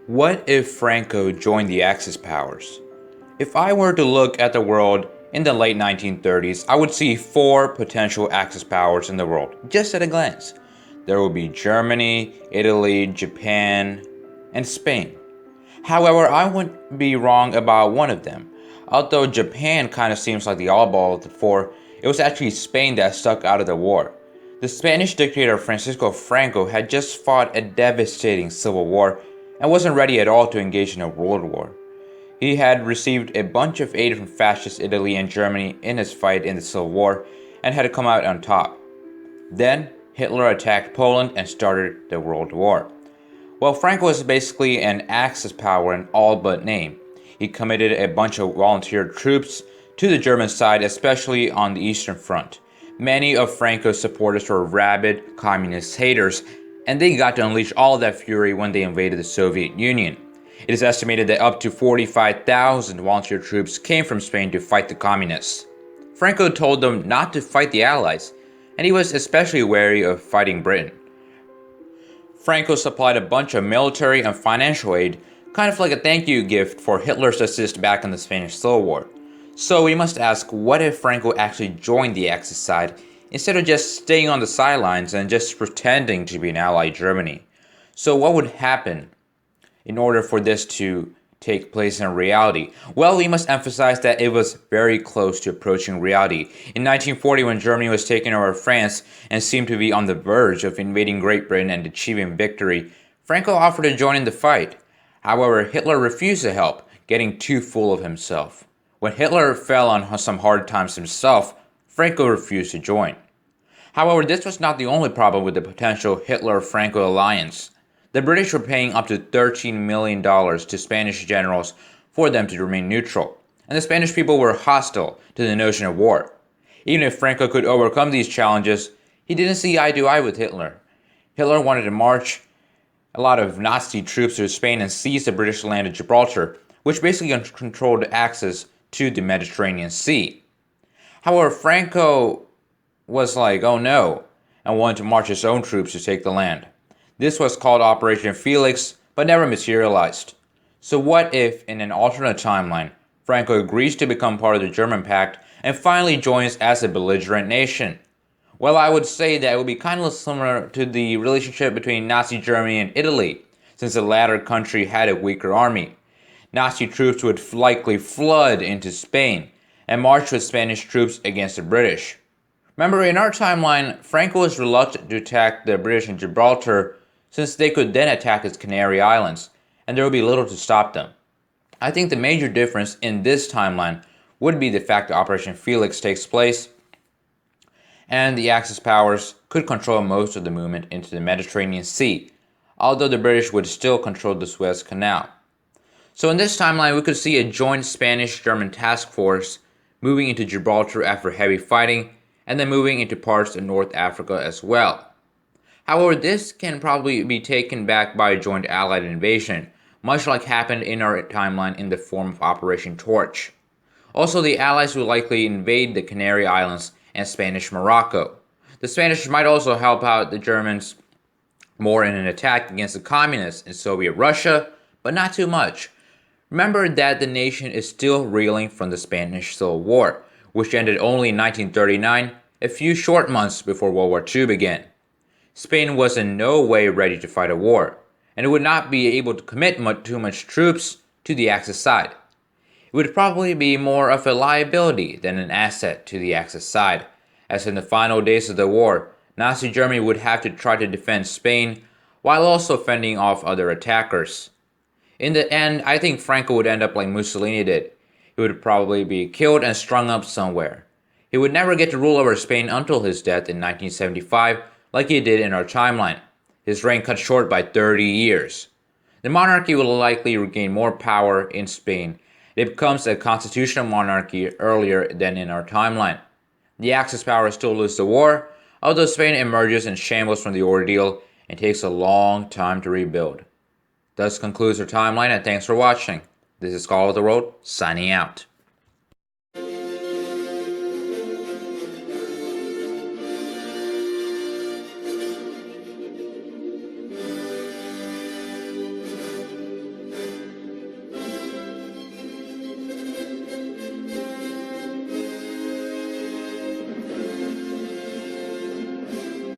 What if Franco joined the Axis powers? If I were to look at the world in the late 1930s, I would see four potential Axis powers in the world, just at a glance. There would be Germany, Italy, Japan, and Spain. However, I would be wrong about one of them. Although Japan kind of seems like the oddball of the four, it was actually Spain that stuck out of the war. The Spanish dictator Franco had just fought a devastating civil war and wasn't ready at all to engage in a world war. He had received a bunch of aid from fascist Italy and Germany in his fight in the Civil War and had come out on top. Then, Hitler attacked Poland and started the World War. Well, Franco was basically an Axis power in all but name. He committed a bunch of volunteer troops to the German side, especially on the Eastern Front. Many of Franco's supporters were rabid communist haters, and they got to unleash all of that fury when they invaded the Soviet Union. It is estimated that up to 45,000 volunteer troops came from Spain to fight the communists. Franco told them not to fight the Allies, and he was especially wary of fighting Britain. Franco supplied a bunch of military and financial aid, kind of like a thank you gift for Hitler's assist back in the Spanish Civil War. So we must ask, what if Franco actually joined the Axis side instead of just staying on the sidelines and just pretending to be an ally of Germany? So what would happen in order for this to take place in reality? Well, we must emphasize that it was very close to approaching reality. In 1940, when Germany was taking over France and seemed to be on the verge of invading Great Britain and achieving victory, Franco offered to join in the fight. However, Hitler refused to help, getting too full of himself. When Hitler fell on some hard times himself, Franco refused to join. However, this was not the only problem with the potential Hitler-Franco alliance. The British were paying up to $13 million to Spanish generals for them to remain neutral, and the Spanish people were hostile to the notion of war. Even if Franco could overcome these challenges, he didn't see eye to eye with Hitler. Hitler wanted to march a lot of Nazi troops to Spain and seize the British land of Gibraltar, which basically controlled access to the Mediterranean Sea. However, Franco was like, oh no, and wanted to march his own troops to take the land. This was called Operation Felix, but never materialized. So what if, in an alternate timeline, Franco agrees to become part of the German Pact and finally joins as a belligerent nation? Well, I would say that it would be kind of similar to the relationship between Nazi Germany and Italy, since the latter country had a weaker army. Nazi troops would likely flood into Spain and march with Spanish troops against the British. Remember, in our timeline, Franco was reluctant to attack the British in Gibraltar since they could then attack its Canary Islands, and there would be little to stop them. I think the major difference in this timeline would be the fact that Operation Felix takes place, and the Axis powers could control most of the movement into the Mediterranean Sea, although the British would still control the Suez Canal. So in this timeline, we could see a joint Spanish-German task force moving into Gibraltar after heavy fighting, and then moving into parts of North Africa as well. However, this can probably be taken back by a joint Allied invasion, much like happened in our timeline in the form of Operation Torch. Also, the Allies would likely invade the Canary Islands and Spanish Morocco. The Spanish might also help out the Germans more in an attack against the communists in Soviet Russia, but not too much. Remember that the nation is still reeling from the Spanish Civil War, which ended only in 1939, a few short months before World War II began. Spain was in no way ready to fight a war, and it would not be able to commit too much troops to the Axis side. It would probably be more of a liability than an asset to the Axis side, as in the final days of the war, Nazi Germany would have to try to defend Spain while also fending off other attackers. In the end, I think Franco would end up like Mussolini did. He would probably be killed and strung up somewhere. He would never get to rule over Spain until his death in 1975, like he did in our timeline. His reign cut short by 30 years. The monarchy will likely regain more power in Spain. It becomes a constitutional monarchy earlier than in our timeline. The Axis powers still lose the war, although Spain emerges in shambles from the ordeal and takes a long time to rebuild. Thus concludes our timeline, and thanks for watching. This is Scholar of the World, signing out.